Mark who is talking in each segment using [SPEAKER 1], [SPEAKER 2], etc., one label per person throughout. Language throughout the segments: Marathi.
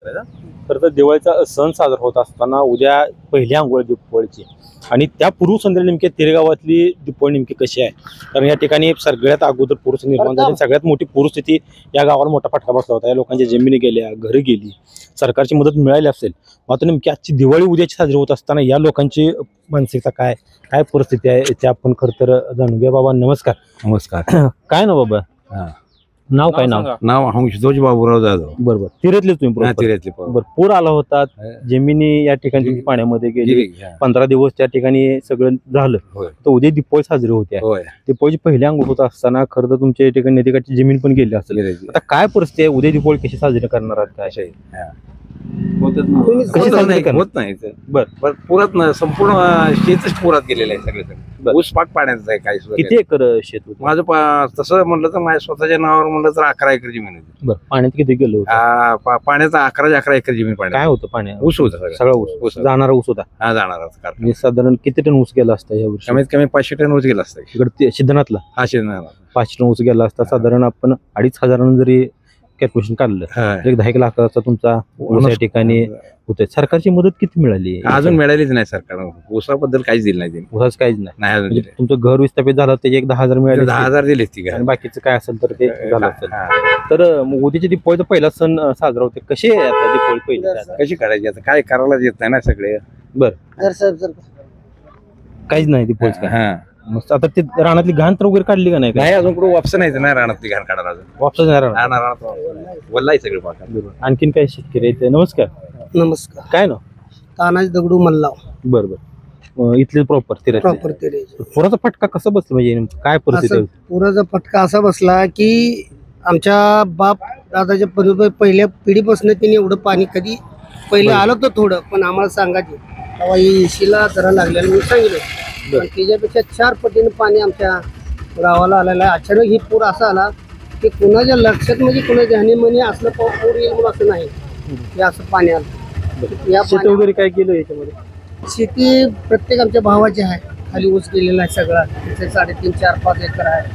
[SPEAKER 1] खरं तर दिवाळीचा सण साजरा होत असताना उद्या पहिली अंघोळ दीपावळीची आणि त्या पूर्वसंध्येला नेमक्या तिरेगावातली दीपावळी नेमकी कशी आहे. कारण या ठिकाणी सगळ्यात अगोदर पूर निर्माण झाली, सगळ्यात मोठी पूरस्थिती या गावाला मोठा फटका बसला होता. या लोकांच्या जमिनी गेल्या, घरं गेली, सरकारची मदत मिळाली असेल. मात्र नेमकी आजची दिवाळी उद्याची साजरी होत असताना या लोकांची मानसिकता काय काय परिस्थिती आहे ते आपण खरं तर जाणून घ्या. बाबा नमस्कार.
[SPEAKER 2] नमस्कार.
[SPEAKER 1] काय ना बाबा नाव काय
[SPEAKER 2] नाव हंशध्वज बाबूराव जाधव.
[SPEAKER 1] बरोबर. तिरेतले तुम्ही?
[SPEAKER 2] तिरेतले.
[SPEAKER 1] बरं. पूर आला होता, जमिनी या ठिकाणी पाण्यामध्ये गेली, 15 दिवस त्या ठिकाणी सगळं झालं. तर उद्या दीपावली साजरी होते. दीपावलीची पहिली अंघोळ होत असताना खरं तर तुमच्या ठिकाणी नदीकाठची जमीन पण गेली असेल. आता काय परिस्थिती आहे, उद्या दीपावली कशी साजरी करणार आहात काय?
[SPEAKER 2] होत नाही. बरं पुरात संपूर्ण शेतच पुरात गेलेलं आहे सगळं. ऊस पाक पाण्याचं आहे. काय
[SPEAKER 1] किती एकर शेत होतं?
[SPEAKER 2] माझं तसं म्हणलं तर माझ्या स्वतःच्या नावावर म्हणलं तर 11 एकर जमीन होती.
[SPEAKER 1] बरं. पाण्यात किती गेलो?
[SPEAKER 2] पाण्याचा 11 एकर जमीन.
[SPEAKER 1] काय होतं पाण्यात?
[SPEAKER 2] ऊस होता,
[SPEAKER 1] सगळा ऊस. जाणारा ऊस होता.
[SPEAKER 2] हा जाणारा.
[SPEAKER 1] साधारण किती टन ऊस गेला असता या वर्षी?
[SPEAKER 2] कमीत कमी 500 टन ऊस गेला असता
[SPEAKER 1] इकडे सिद्धनाथला.
[SPEAKER 2] हा सिद्धनाथला
[SPEAKER 1] 500 टन ऊस गेला असता. साधारण आपण 2,500 जरी कॅल्क्युलेशन काढलं तर 10 लाखाचा तुमचा ऊस या ठिकाणी होतोय. सरकारची मदत किती मिळाली?
[SPEAKER 2] अजून मिळालीच नाही सरकारनं. ऊसाबद्दल काहीच दिलं नाही.
[SPEAKER 1] ऊसाच काहीच नाही
[SPEAKER 2] अजून.
[SPEAKER 1] तुमचं घर विस्थापित झालं त्याचे 10,000 मिळाले.
[SPEAKER 2] 10,000 दिले ती.
[SPEAKER 1] आणि बाकीचं काय असेल तर ते झालं असेल. तर उद्याची दीपावळीचा पहिला सण साजरा होते. कशी आहे आता दीपावळी पहिली?
[SPEAKER 2] कशी काढायची आता? काय करायला येत नाही ना सगळे.
[SPEAKER 1] बरं. काहीच नाही दीपावळीच काय? मस्त. आता ते रानातली घाण तर वगैरे काढली का नाही?
[SPEAKER 2] नाही अजून कुठं वापस नाही ना रानातली घाण काढायला. अजून
[SPEAKER 1] वापस नाही राहणार.
[SPEAKER 2] वल्लाय सगळे पाका.
[SPEAKER 1] आणखीन काय शेतकरी आहेत? नमस्कार.
[SPEAKER 3] नमस्कार.
[SPEAKER 1] काय ना?
[SPEAKER 3] तानाजी दगडू मल्लाव.
[SPEAKER 1] बरोबर. इथले प्रॉपर पुराचा फटका कसा बसला म्हणजे काय परिस्थिती?
[SPEAKER 3] पुराचा फटका असा बसला की आमच्या बाप दादाच्या पहिल्या पिढीपासून तिने एवढं पाणी कधी पहिले आलं तर थोडं, पण आम्हाला सांगायचे तेव्हा इशीला जरा लागलेलं मी सांगितलं. पण त्याच्यापेक्षा 4 पटीने पाणी आमच्या गावाला आलेलं आहे. अचानक ही पूर असा आला की कुणाच्या लक्षात म्हणजे कुणाच्या ह्याने असलं पूर येईल म्हणून असं नाही. हे असं पाणी आलं. या
[SPEAKER 1] शेती वगैरे काय केलं याच्यामध्ये?
[SPEAKER 3] शेती प्रत्येक आमच्या भावाची आहे. खाली ऊस गेलेला आहे सगळा. तिथे 3.5, 4, 5 एकर आहे.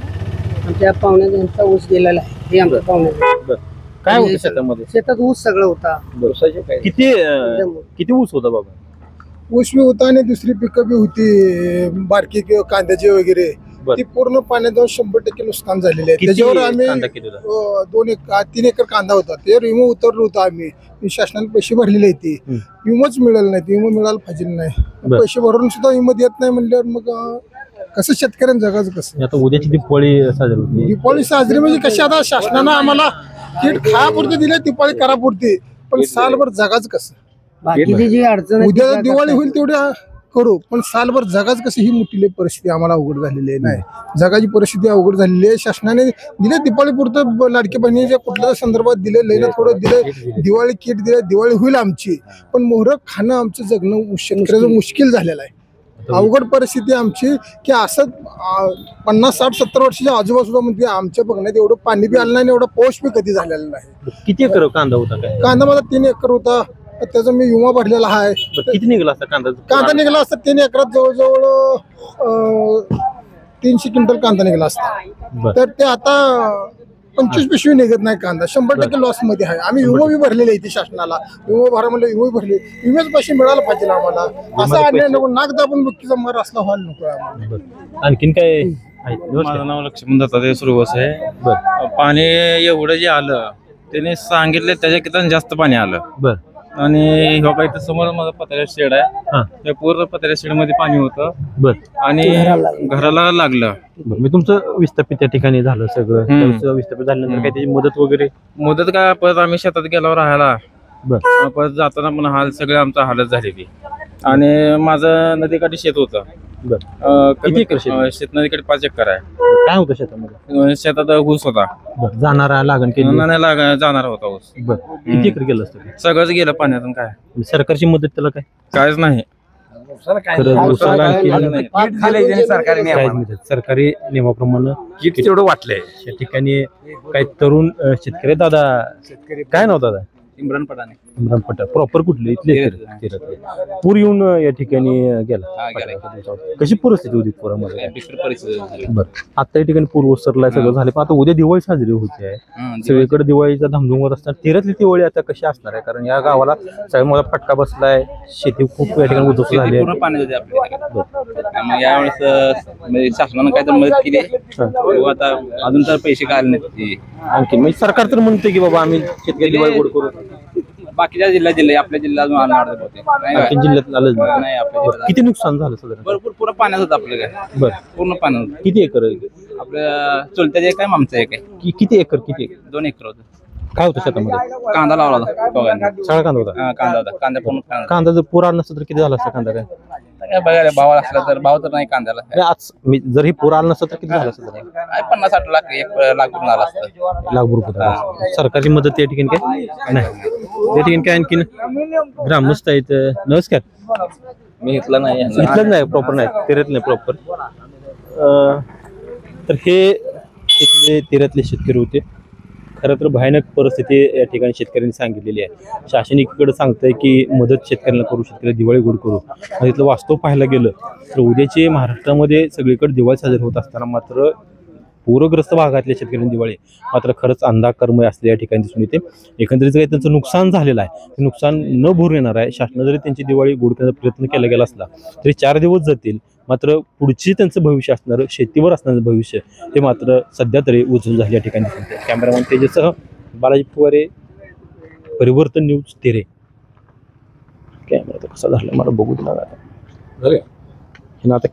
[SPEAKER 3] आमच्या पाहुण्याचा यांचा ऊस गेलेला आहे. हे आमच्या पाहुण्याचा.
[SPEAKER 1] काय होतं शेतामध्ये?
[SPEAKER 3] शेतात ऊस सगळं होता.
[SPEAKER 1] किती ऊस होता बाबा?
[SPEAKER 4] ऊस बी होता आणि दुसरी पिकं बी होती बारकी कांद्याची वगैरे. ती पूर्ण पाण्यात जाऊन 100% नुकसान झालेले आहे. त्याच्यावर आम्ही 3 एकर कांदा होता. ते विमो उतरलो होता आम्ही. शासनाने पैसे भरलेले आहेत. ती विमोच मिळाला नाही. विमो मिळायला पाहिजे नाही. पैसे भरून सुद्धा विमो देत नाही म्हणल्यावर मग कसं शेतकऱ्यांना जगायचं कसं?
[SPEAKER 1] आता उद्याची दीपावळी साजरी होती.
[SPEAKER 4] दीपावली साजरी म्हणजे कशी? आता शासनानं आम्हाला किट खायापुरती दिले, दीपावली करापुरती, पण सालभर जगाच कसं?
[SPEAKER 3] बाकीची जी अडचण
[SPEAKER 4] उद्या दिवाळी होईल तेवढ्या करू, पण सालभर जगाच कसं? ही मोठी परिस्थिती आम्हाला अवघड झालेली आहे. नाही, जगाची परिस्थिती अवघड झालेली आहे. शासनाने दिले दिवाळी पुरतं लाडकी बहिणीच्या कुठल्या संदर्भात दिले, लईला थोडं दिले, दिवाळी किट दिले, दिवाळी होईल आमची. पण मोहरं खाणं आमचं जगणं शेतकऱ्याचं मुश्किल झालेलं आहे. अवघड परिस्थिती आमची की असं 50, 60, 70 वर्षाच्या आजोबा सुद्धा म्हणते आमच्या बघण्यात एवढं पाणी बी आलं नाही, एवढं पाऊस बी कधी झालेला नाही.
[SPEAKER 1] किती एकर कांदा होता? काय
[SPEAKER 4] कांदा माझा 3 एकर होता. त्याचा मी विमा भरलेला आहे.
[SPEAKER 1] किती निघाला असता कांदा?
[SPEAKER 4] कांदा निघाला असता 3 एकरात जवळजवळ 300 क्विंटल कांदा निघाला असता. तर ते आता 25 पिशवी निघत नाही कांदा. 100% लॉस मध्ये आहे. आम्ही विमो बी भरलेले इथे शासनाला. विमो भरा म्हणलं, विमो भरले. विम्याचे पैसे मिळायला पाहिजे आम्हाला. असं अन्याय नको. नाक दाबून बुक्कीचा मार असला व्हायला नको आम्हाला.
[SPEAKER 1] आणखीन काय?
[SPEAKER 5] माझं नाव लक्ष्मण दत्तात्रय सुरवस आहे. पाणी एवढं जे आलं त्याने सांगितले त्याच्या किती जास्त पाणी आलं.
[SPEAKER 1] बर.
[SPEAKER 5] आणि हो काही समोर माझा पत्र्या शेड आहे. त्या पूर्ण पत्र्या शेड मध्ये पाणी होतं.
[SPEAKER 1] बर.
[SPEAKER 5] आणि घराला लागलं.
[SPEAKER 1] मी तुमचं विस्थापित त्या ठिकाणी झालं सगळं. विस्थापित झाल्यानंतर काय त्याची मदत वगैरे?
[SPEAKER 5] मदत काय, परत आम्ही शेतात गेल्यावर राहायला. परत जाताना पण सगळे आमचा हालत झालेली. आणि माझं नदीकाठी शेत होतं.
[SPEAKER 1] किती एकर शेत?
[SPEAKER 5] नदीकडे 5 एकर आहे.
[SPEAKER 1] काय होतं शेतामध्ये?
[SPEAKER 5] शेतात ऊस होता.
[SPEAKER 1] जाणारा लागण
[SPEAKER 5] जाणार होता ऊस.
[SPEAKER 1] किती एकर गेलं असतं?
[SPEAKER 5] सगळंच गेलं पाण्यातून. काय
[SPEAKER 1] सरकारची मदत त्याला काय?
[SPEAKER 5] कायच नाही.
[SPEAKER 1] सरकारी नियमाप्रमाणे
[SPEAKER 2] किट तेवढं वाटलंय.
[SPEAKER 1] या ठिकाणी काही तरुण शेतकरी दादा काय नाव दादा?
[SPEAKER 2] इम्रान पठाणे
[SPEAKER 1] इम्रान पठाण प्रॉपर कुठले इथले
[SPEAKER 2] तिरतले.
[SPEAKER 1] तिरतले. पूर येऊन या ठिकाणी गेला
[SPEAKER 2] हा, गेला.
[SPEAKER 1] कशी परिस्थिती होती पुरामध्ये
[SPEAKER 2] बिकट परिस्थिती झाली.
[SPEAKER 1] बरं आता या ठिकाणी पूर्व सरलाय सगळं झालं पण आता उद्या दिवाळी साजरी होते आहे
[SPEAKER 2] हं,
[SPEAKER 1] सगळीकडे दिवाळीचा धामधूम होत असताना तिरतली दिवाळी आता कशी असणार आहे कारण या गावाला सगळ्यात मोठा फटका बसलाय शेती खूप या ठिकाणी उद्ध्वस्त झाली
[SPEAKER 2] पूर्ण
[SPEAKER 1] आहे
[SPEAKER 2] पाणी होते आपल्याकडे त्यामुळे यावेळेस म्हणजे शासनानं काय तर मदत केली किंवा आता अजून तर पैसे काय आले नाहीत ते.
[SPEAKER 1] आणखी म्हणजे सरकार तर म्हणते की बाबा आम्ही शेतकरी दिवाळी गोड करू
[SPEAKER 2] बाकीच्या जिल्हे आपल्या जिल्हा अजून आणणार होते नाही
[SPEAKER 1] आणखी
[SPEAKER 2] का?
[SPEAKER 1] जिल्ह्यात आलंच नाही.
[SPEAKER 2] नाही आपल्या जिल्ह्यात.
[SPEAKER 1] किती नुकसान झालं साधारण
[SPEAKER 2] भरपूर पुरं पाण्यात होतं आपलं काय
[SPEAKER 1] बरं
[SPEAKER 2] पूर्ण पाण्यात होतं.
[SPEAKER 1] किती एकर आहे?
[SPEAKER 2] आपल्या चुलत्याचं एक आहे आमचं एक आहे
[SPEAKER 1] किती एकर किती एकर
[SPEAKER 2] 2 एकर होतं.
[SPEAKER 1] काय होतं शेतामध्ये
[SPEAKER 2] कांदा लावला होता दोघांनी.
[SPEAKER 1] सगळा कांदा होता
[SPEAKER 2] कांदा होता कांदा पूर्ण कांदा
[SPEAKER 1] कांदा जर पूर आला नसता तर किती झाला असता कांदा काय
[SPEAKER 2] काय बघायला भाव असला तर भाव तर नाही कांद्याला
[SPEAKER 1] अरे आज जर ही पूर आला नसता तर किती झाला असता तरी?
[SPEAKER 2] काय 50-60 लाख 1 लाख रुपये आला असतं.
[SPEAKER 1] लाख रुपये झाला असता. सरकारची मदत या ठिकाणी काय नाही या ठिकाणी काय आणखीन ग्रामस्थ आहेत नमस्कार
[SPEAKER 2] मी इथला नाही
[SPEAKER 1] इथलं नाही प्रॉपर नाही तिरत नाही प्रॉपर तर हे इथले तिरतले शेतकरी होते खरं तर भयानक परिस्थिती या ठिकाणी शेतकऱ्यांनी सांगितलेली आहे शासन एकीकडे सांगतंय की मदत शेतकऱ्यांना करू शेतकरी दिवाळी गोड करू आणि इथलं वास्तव पाहायला गेलं तर उद्याचे महाराष्ट्रामध्ये सगळीकडे दिवाळी साजरी होत असताना मात्र पूरग्रस्त भागातल्या शेतकऱ्यांनी दिवाळी मात्र खरंच अंधाकर्मय असले या ठिकाणी दिसून येते एकंदरीत काही त्यांचं नुकसान झालेलं आहे ते नुकसान न भरून येणार आहे शासनाने जरी त्यांची दिवाळी गोड करण्याचा प्रयत्न केला गेला असला तरी 4 दिवस जातील मात्र पुढची त्यांचं भविष्य असणारं शेतीवर असणारं भविष्य हे मात्र सध्या तरी उजळून झाले या ठिकाणी दिसून येते कॅमेरामॅन तेजससह बालाजी फुवारे परिवर्तन न्यूज तेरे कॅमेरा कसा झाला मला बघू दिला आता